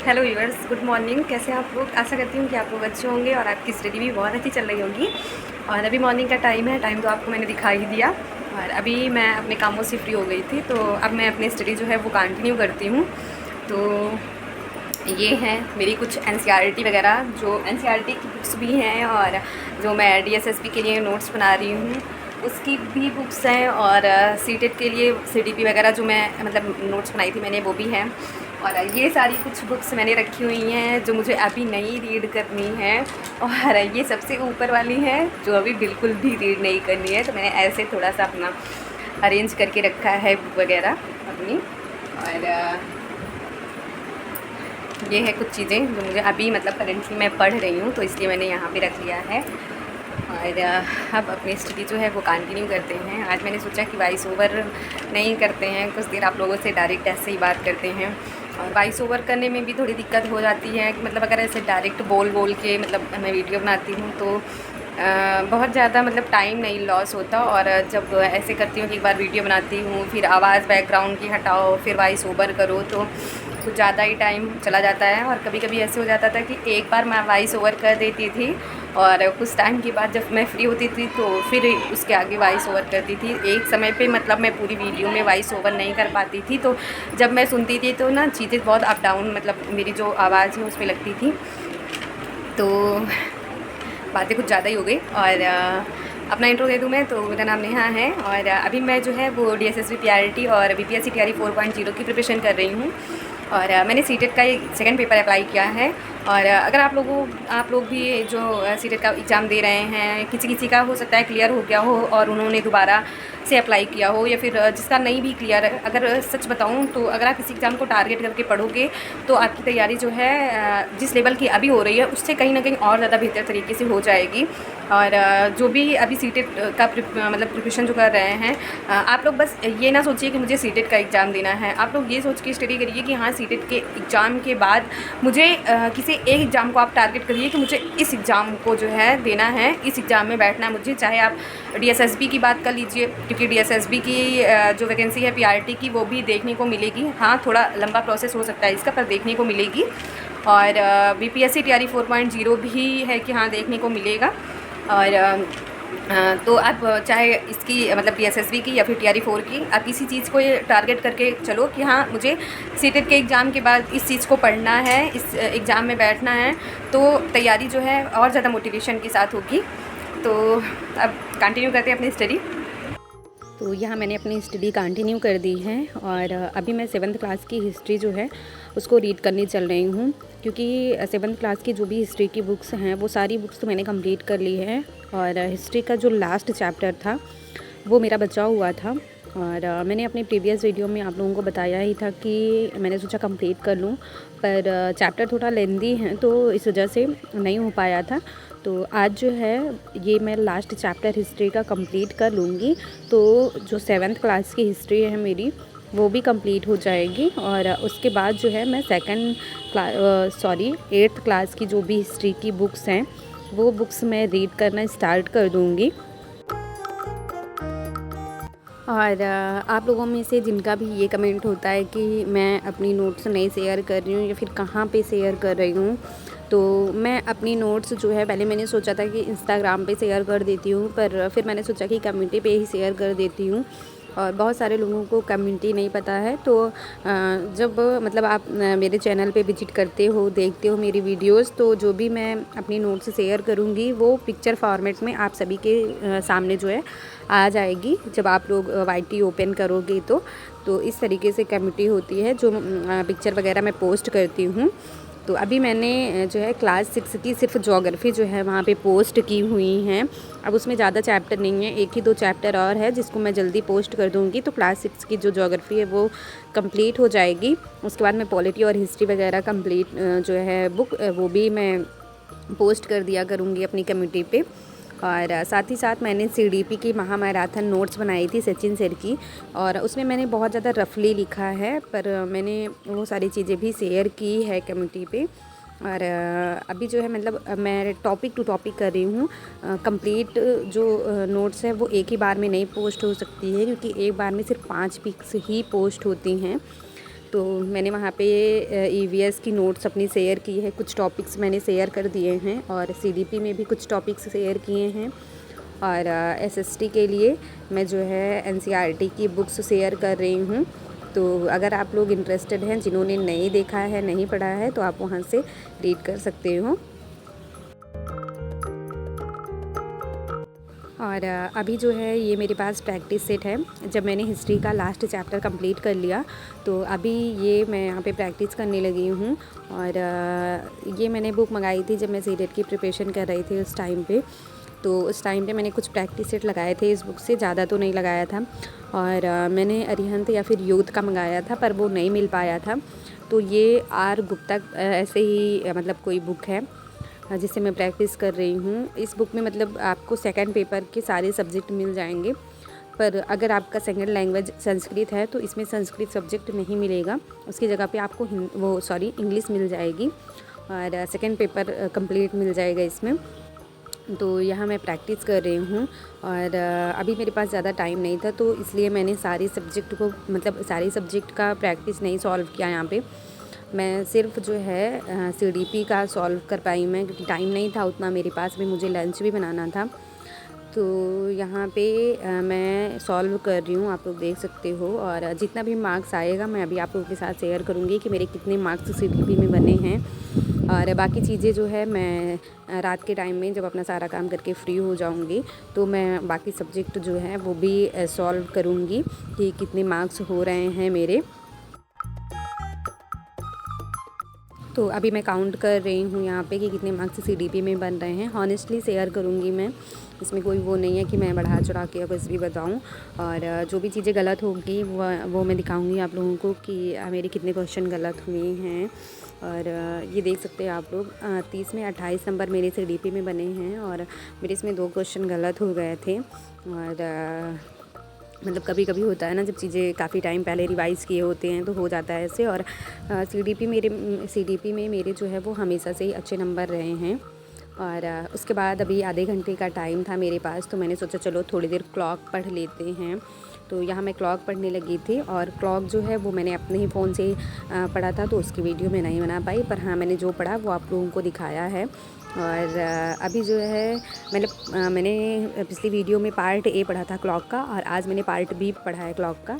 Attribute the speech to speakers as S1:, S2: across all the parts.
S1: Hello viewers, good morning. कैसे हैं आप लोग? आशा करती हूँ कि आप लोग अच्छे होंगे और आपकी स्टडी भी बहुत अच्छी चल रही होगी। और अभी मॉर्निंग का टाइम तो आपको मैंने दिखा ही दिया। और अभी मैं अपने कामों से फ्री हो गई थी, तो अब मैं अपनी स्टडी जो है वो कंटिन्यू करती हूँ। तो ये हैं मेरी कुछ एनसीईआरटी वगैरह, जो एनसीईआरटी की बुक्स भी हैं, और जो मैं डीएसएसबी के लिए नोट्स बना रही हूँ उसकी भी बुक्स हैं, और सीटेट के लिए सीडीपी वगैरह जो मैं मतलब नोट्स बनाई थी मैंने, वो भी हैं। और ये सारी कुछ बुक्स मैंने रखी हुई हैं जो मुझे अभी नहीं रीड करनी है, और ये सबसे ऊपर वाली है जो अभी बिल्कुल भी रीड नहीं करनी है। तो मैंने ऐसे थोड़ा सा अपना अरेंज करके रखा है बुक वगैरह अपनी। और ये है कुछ चीज़ें जो मुझे अभी मतलब करेंटली मैं पढ़ रही हूँ, तो इसलिए मैंने यहाँ पे रख लिया है। और अब अपनी स्टडी जो है वो कंटिन्यू करते हैं। आज मैंने सोचा कि वॉइस ओवर नहीं करते हैं, कुछ देर आप लोगों से डायरेक्ट ऐसे ही बात करते हैं। और वॉइस ओवर करने में भी थोड़ी दिक्कत हो जाती है कि मतलब अगर ऐसे डायरेक्ट बोल के मतलब मैं वीडियो बनाती हूँ तो बहुत ज़्यादा मतलब टाइम नहीं लॉस होता। और जब ऐसे करती हूँ कि एक बार वीडियो बनाती हूँ, फिर आवाज़ बैकग्राउंड की हटाओ, फिर वॉइस ओवर करो, तो कुछ ज़्यादा ही टाइम चला जाता है। और कभी कभी ऐसे हो जाता था कि एक बार मैं वॉइस ओवर कर देती थी और कुछ टाइम के बाद जब मैं फ्री होती थी तो फिर उसके आगे वॉइस ओवर करती थी। एक समय पे मतलब मैं पूरी वीडियो में वॉइस ओवर नहीं कर पाती थी, तो जब मैं सुनती थी तो ना चीज़ें बहुत अप डाउन मतलब मेरी जो आवाज़ है उसमें लगती थी। तो बातें कुछ ज़्यादा ही हो गई। और अपना इंट्रो दे दूँ मैं, तो मेरा नाम नेहा है, और अभी मैं जो है वो डीएसएसबी पीआरटी और बीपीएससी टीआरई 4.0 की प्रिपरेशन कर रही हूँ। और मैंने सीटेट का ये सेकंड पेपर अप्लाई किया है। और अगर आप लोग भी जो सीटेट का एग्ज़ाम दे रहे हैं, किसी का हो सकता है क्लियर हो गया हो और उन्होंने दोबारा से अप्लाई किया हो, या फिर जिसका नहीं भी क्लियर है, अगर सच बताऊं तो अगर आप किसी एग्ज़ाम को टारगेट करके पढ़ोगे तो आपकी तैयारी जो है जिस लेवल की अभी हो रही है उससे कहीं ना कहीं और ज़्यादा बेहतर तरीके से हो जाएगी। और जो भी अभी सीटेट का मतलब प्रिपरेशन जो कर रहे हैं, आप लोग बस ये ना सोचिए कि मुझे सीटेट का एग्ज़ाम देना है। आप लोग ये सोच के स्टडी करिए कि हाँ, सीटेट के एग्ज़ाम के बाद मुझे किसी एक एग्ज़ाम को आप टारगेट करिए कि मुझे इस एग्ज़ाम को जो है देना है, इस एग्ज़ाम में बैठना है मुझे। चाहे आप डीएसएसबी की बात कर लीजिए, क्योंकि डीएसएसबी की जो वैकेंसी है पीआरटी की वो भी देखने को मिलेगी। हाँ, थोड़ा लंबा प्रोसेस हो सकता है इसका, पर देखने को मिलेगी। और बीपीएससी टीआरई 4.0 भी है कि हाँ, देखने को मिलेगा। और तो आप चाहे इसकी मतलब डीएसएसबी की या फिर टीआरई 4 की, आप किसी चीज़ को ये टारगेट करके चलो कि हाँ, मुझे सीटेट के एग्ज़ाम के बाद इस चीज़ को पढ़ना है, इस एग्ज़ाम में बैठना है, तो तैयारी जो है और ज़्यादा मोटिवेशन के साथ होगी। तो अब कंटिन्यू करते हैं अपनी स्टडी। तो यहाँ मैंने अपनी स्टडी कंटिन्यू कर दी है, और अभी मैं 7th क्लास की हिस्ट्री जो है उसको रीड करने चल रही हूँ, क्योंकि 7th क्लास की जो भी हिस्ट्री की बुक्स हैं वो सारी बुक्स तो मैंने कंप्लीट कर ली है। और हिस्ट्री का जो लास्ट चैप्टर था वो मेरा बचा हुआ था। और मैंने अपने प्रीवियस वीडियो में आप लोगों को बताया ही था कि मैंने सोचा कंप्लीट कर लूँ, पर चैप्टर थोड़ा लेंदी है तो इस वजह से नहीं हो पाया था। तो आज जो है ये मैं लास्ट चैप्टर हिस्ट्री का कंप्लीट कर लूँगी, तो जो 7th क्लास की हिस्ट्री है मेरी वो भी कंप्लीट हो जाएगी। और उसके बाद जो है मैं 8th क्लास की जो भी हिस्ट्री की बुक्स हैं वो बुक्स मैं रीड करना स्टार्ट कर दूँगी। और आप लोगों में से जिनका भी ये कमेंट होता है कि मैं अपनी नोट्स नहीं शेयर कर रही हूँ या फिर कहाँ पे शेयर कर रही हूँ, तो मैं अपनी नोट्स जो है पहले मैंने सोचा था कि इंस्टाग्राम पे शेयर कर देती हूँ, पर फिर मैंने सोचा कि कम्युनिटी पे ही शेयर कर देती हूँ। और बहुत सारे लोगों को कम्युनिटी नहीं पता है, तो जब मतलब आप मेरे चैनल पे विजिट करते हो, देखते हो मेरी वीडियोस, तो जो भी मैं अपनी नोट्स शेयर करूँगी वो पिक्चर फॉर्मेट में आप सभी के सामने जो है आ जाएगी जब आप लोग वाईटी ओपन करोगे। तो इस तरीके से कम्युनिटी होती है जो पिक्चर वगैरह मैं पोस्ट करती हूँ। तो अभी मैंने जो है क्लास 6 की सिर्फ ज्योग्राफी जो है वहाँ पे पोस्ट की हुई हैं। अब उसमें ज़्यादा चैप्टर नहीं है, 1 ही 2 चैप्टर और है जिसको मैं जल्दी पोस्ट कर दूँगी। तो क्लास 6 की जो ज्योग्राफी है वो कंप्लीट हो जाएगी। उसके बाद मैं पॉलिटी और हिस्ट्री वगैरह कंप्लीट जो है बुक वो भी मैं पोस्ट कर दिया करूँगी अपनी कम्युनिटी पे। और साथ ही साथ मैंने सीडीपी की महामैराथन नोट्स बनाई थी सचिन सर की, और उसमें मैंने बहुत ज़्यादा रफली लिखा है, पर मैंने वो सारी चीज़ें भी शेयर की है कम्युनिटी पे। और अभी जो है मतलब मैं टॉपिक टू टॉपिक कर रही हूँ। कंप्लीट जो नोट्स है वो एक ही बार में नहीं पोस्ट हो सकती है, क्योंकि एक बार में सिर्फ 5 पिक्स ही पोस्ट होती हैं। तो मैंने वहाँ पे ईवीएस की नोट्स अपनी शेयर की है, कुछ टॉपिक्स मैंने शेयर कर दिए हैं और सीडीपी में भी कुछ टॉपिक्स शेयर किए हैं। और एसएसटी के लिए मैं जो है एनसीईआरटी की बुक्स शेयर कर रही हूँ। तो अगर आप लोग इंटरेस्टेड हैं, जिन्होंने नहीं देखा है, नहीं पढ़ा है, तो आप वहाँ से रीड कर सकते हो। और अभी जो है ये मेरे पास प्रैक्टिस सेट है। जब मैंने हिस्ट्री का लास्ट चैप्टर कंप्लीट कर लिया तो अभी ये मैं यहाँ पे प्रैक्टिस करने लगी हूँ। और ये मैंने बुक मंगाई थी जब मैं सीटेट की प्रिपरेशन कर रही थी उस टाइम पे। तो उस टाइम पे मैंने कुछ प्रैक्टिस सेट लगाए थे इस बुक से, ज़्यादा तो नहीं लगाया था। और मैंने अरिहंत या फिर यूथ का मंगाया था पर वो नहीं मिल पाया था। तो ये आर गुप्ता ऐसे ही मतलब कोई बुक है जिससे मैं प्रैक्टिस कर रही हूँ। इस बुक में मतलब आपको सेकंड पेपर के सारे सब्जेक्ट मिल जाएंगे, पर अगर आपका सेकंड लैंग्वेज संस्कृत है तो इसमें संस्कृत सब्जेक्ट नहीं मिलेगा, उसकी जगह पे आपको इंग्लिश मिल जाएगी और सेकंड पेपर कंप्लीट मिल जाएगा इसमें। तो यहाँ मैं प्रैक्टिस कर रही हूँ और अभी मेरे पास ज़्यादा टाइम नहीं था, तो इसलिए मैंने सारे सब्जेक्ट का प्रैक्टिस नहीं सॉल्व किया। यहाँ पे मैं सिर्फ जो है सीडीपी का सॉल्व कर पाई मैं, क्योंकि टाइम नहीं था उतना मेरे पास भी, मुझे लंच भी बनाना था। तो यहाँ पे मैं सॉल्व कर रही हूँ, आप लोग देख सकते हो। और जितना भी मार्क्स आएगा मैं अभी आप लोगों के साथ शेयर करूँगी कि मेरे कितने मार्क्स सीडीपी में बने हैं। और बाकी चीज़ें जो है मैं रात के टाइम में जब अपना सारा काम करके फ्री हो जाऊँगी तो मैं बाकी सब्जेक्ट जो है वो भी सॉल्व करूँगी कि कितने मार्क्स हो रहे हैं मेरे। तो अभी मैं काउंट कर रही हूँ यहाँ पे कि कितने मार्क्स सीडीपी में बन रहे हैं। हॉनेस्टली शेयर करूँगी मैं, इसमें कोई वो नहीं है कि मैं बढ़ा चढ़ा के कुछ भी बताऊँ। और जो भी चीज़ें गलत होगी वो मैं दिखाऊँगी आप लोगों को कि मेरे कितने क्वेश्चन गलत हुए हैं। और ये देख सकते हैं आप लोग 30 में 28 नंबर मेरे सीडीपी में बने हैं और मेरे इसमें 2 क्वेश्चन गलत हो गए थे। और मतलब कभी कभी होता है ना, जब चीज़ें काफ़ी टाइम पहले रिवाइज़ किए होते हैं तो हो जाता है ऐसे। और सीडीपी में मेरे जो है वो हमेशा से ही अच्छे नंबर रहे हैं। और उसके बाद अभी आधे घंटे का टाइम था मेरे पास, तो मैंने सोचा चलो थोड़ी देर क्लॉक पढ़ लेते हैं। तो यहाँ मैं क्लॉक पढ़ने लगी थी और क्लॉक जो है वो मैंने अपने ही फ़ोन से पढ़ा था, तो उसकी वीडियो मैं नहीं बना पाई। पर हाँ, मैंने जो पढ़ा वो आप लोगों को दिखाया है। और अभी जो है मैंने पिछली वीडियो में पार्ट ए पढ़ा था क्लॉक का और आज मैंने पार्ट बी पढ़ा है क्लॉक का।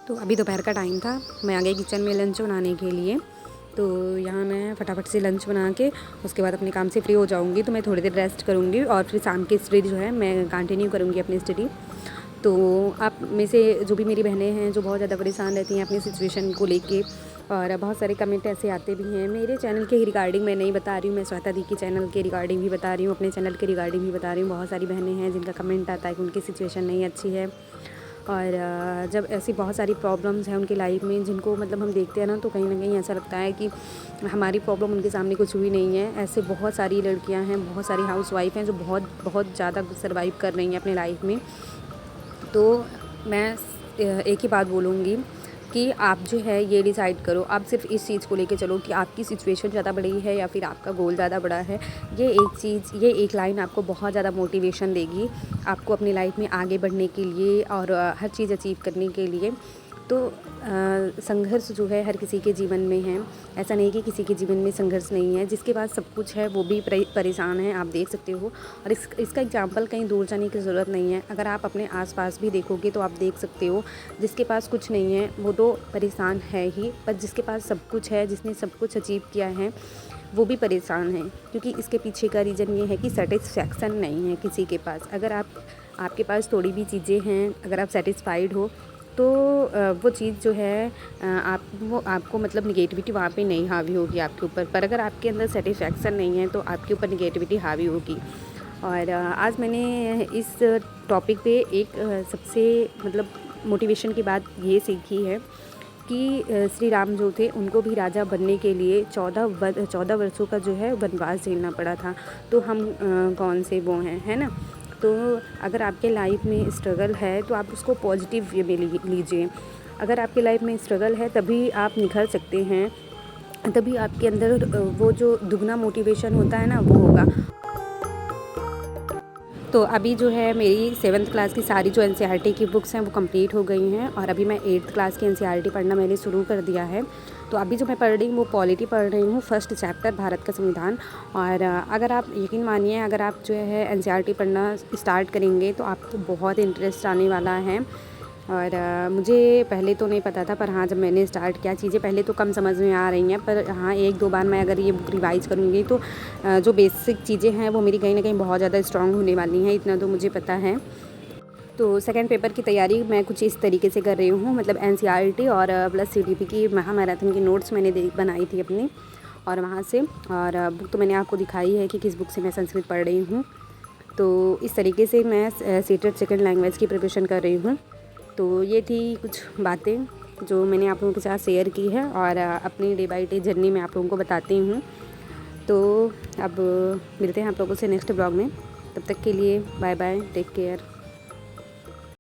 S1: तो अभी दोपहर का टाइम था, मैं आ गई किचन में लंच बनाने के लिए। तो यहाँ मैं फटाफट से लंच बना के उसके बाद अपने काम से फ्री हो जाऊँगी। तो मैं थोड़ी देर रेस्ट करूँगी और फिर शाम की स्टडी जो है मैं कंटिन्यू करूँगी अपनी स्टडी। तो आप में से जो भी मेरी बहनें हैं जो बहुत ज़्यादा परेशान रहती हैं अपनी सिचुएशन को लेके, और बहुत सारे कमेंट ऐसे आते भी हैं मेरे चैनल के रिगार्डिंग, मैं नहीं बता रही हूँ, मैं श्वेता दी के चैनल के रिगार्डिंग भी बता रही हूँ, अपने चैनल के रिगार्डिंग भी बता रही हूँ। बहुत सारी बहनें हैं जिनका कमेंट आता है कि उनकी सिचुएशन नहीं अच्छी है। और जब ऐसी बहुत सारी प्रॉब्लम्स हैं उनकी लाइफ में जिनको मतलब हम देखते हैं ना, तो कहीं ना कहीं ऐसा लगता है कि हमारी प्रॉब्लम उनके सामने कुछ भी नहीं है। ऐसे बहुत सारी लड़कियां हैं, बहुत सारी हाउसवाइफ हैं जो बहुत ज़्यादा सर्वाइव कर रही हैं अपनी लाइफ में। तो मैं एक ही बात बोलूँगी कि आप जो है ये डिसाइड करो, आप सिर्फ इस चीज़ को लेके चलो कि आपकी सिचुएशन ज़्यादा बड़ी है या फिर आपका गोल ज़्यादा बड़ा है। ये एक लाइन आपको बहुत ज़्यादा मोटिवेशन देगी आपको अपनी लाइफ में आगे बढ़ने के लिए और हर चीज़ अचीव करने के लिए। तो संघर्ष जो है हर किसी के जीवन में है, ऐसा नहीं कि किसी के जीवन में संघर्ष नहीं है। जिसके पास सब कुछ है वो भी परेशान है, आप देख सकते हो। और इसका एग्जाम्पल कहीं दूर जाने की ज़रूरत नहीं है, अगर आप अपने आसपास भी देखोगे तो आप देख सकते हो जिसके पास कुछ नहीं है वो तो परेशान है ही, पर जिसके पास सब कुछ है, जिसने सब कुछ अचीव किया है, वो भी परेशान है। क्योंकि इसके पीछे का रीज़न ये है कि सेटिस्फैक्शन नहीं है किसी के पास। अगर आपके पास थोड़ी भी चीज़ें हैं, अगर आप सेटिस्फाइड हो तो वो चीज़ जो है आपको मतलब निगेटिविटी वहाँ पे नहीं हावी होगी आपके ऊपर। पर अगर आपके अंदर सेटिस्फैक्शन नहीं है तो आपके ऊपर निगेटिविटी हावी होगी। और आज मैंने इस टॉपिक पे एक सबसे मतलब मोटिवेशन की बात ये सीखी है कि श्री राम जो थे उनको भी राजा बनने के लिए 14 वर्षों का जो है वनवास झेलना पड़ा था। तो हम कौन से वो हैं, है ना। तो अगर आपके लाइफ में स्ट्रगल है तो आप उसको पॉजिटिव वे में लीजिए। अगर आपके लाइफ में स्ट्रगल है तभी आप निखर सकते हैं, तभी आपके अंदर वो जो दुगना मोटिवेशन होता है ना वो होगा।
S2: तो अभी जो है मेरी 7th क्लास की सारी जो एनसीईआरटी की बुक्स हैं वो कंप्लीट हो गई हैं और अभी मैं 8th क्लास की एनसीईआरटी पढ़ना मैंने शुरू कर दिया है। तो अभी जो मैं पढ़ रही हूँ वो पॉलिटी पढ़ रही हूँ, फर्स्ट चैप्टर भारत का संविधान। और अगर आप यकीन मानिए, अगर आप जो है एनसीईआरटी पढ़ना स्टार्ट करेंगे तो आपको बहुत इंटरेस्ट आने वाला है। और मुझे पहले तो नहीं पता था, पर हाँ जब मैंने स्टार्ट किया, चीज़ें पहले तो कम समझ में आ रही हैं, पर हाँ 1-2 बार मैं अगर ये बुक रिवाइज़ करूँगी तो जो बेसिक चीज़ें हैं वो मेरी कहीं ना कहीं बहुत ज़्यादा स्ट्रॉन्ग होने वाली हैं, इतना तो मुझे पता है। तो सेकंड पेपर की तैयारी मैं कुछ इस तरीके से कर रही हूँ, मतलब एनसीईआरटी और प्लस सीटीपी की महामैराथन की नोट्स मैंने बनाई थी अपनी, और वहाँ से। और बुक तो मैंने आपको दिखाई है कि किस बुक से मैं संस्कृत पढ़ रही हूँ। तो इस तरीके से मैं सीटेट सेकंड लैंग्वेज की प्रिपरेशन कर रही हूँ। तो ये थी कुछ बातें जो मैंने आप लोगों के साथ शेयर की है और अपनी डे बाय डे जर्नी में आप लोगों को बताती हूँ। तो अब मिलते हैं आप लोगों से नेक्स्ट ब्लॉग में, तब तक के लिए बाय बाय, टेक केयर।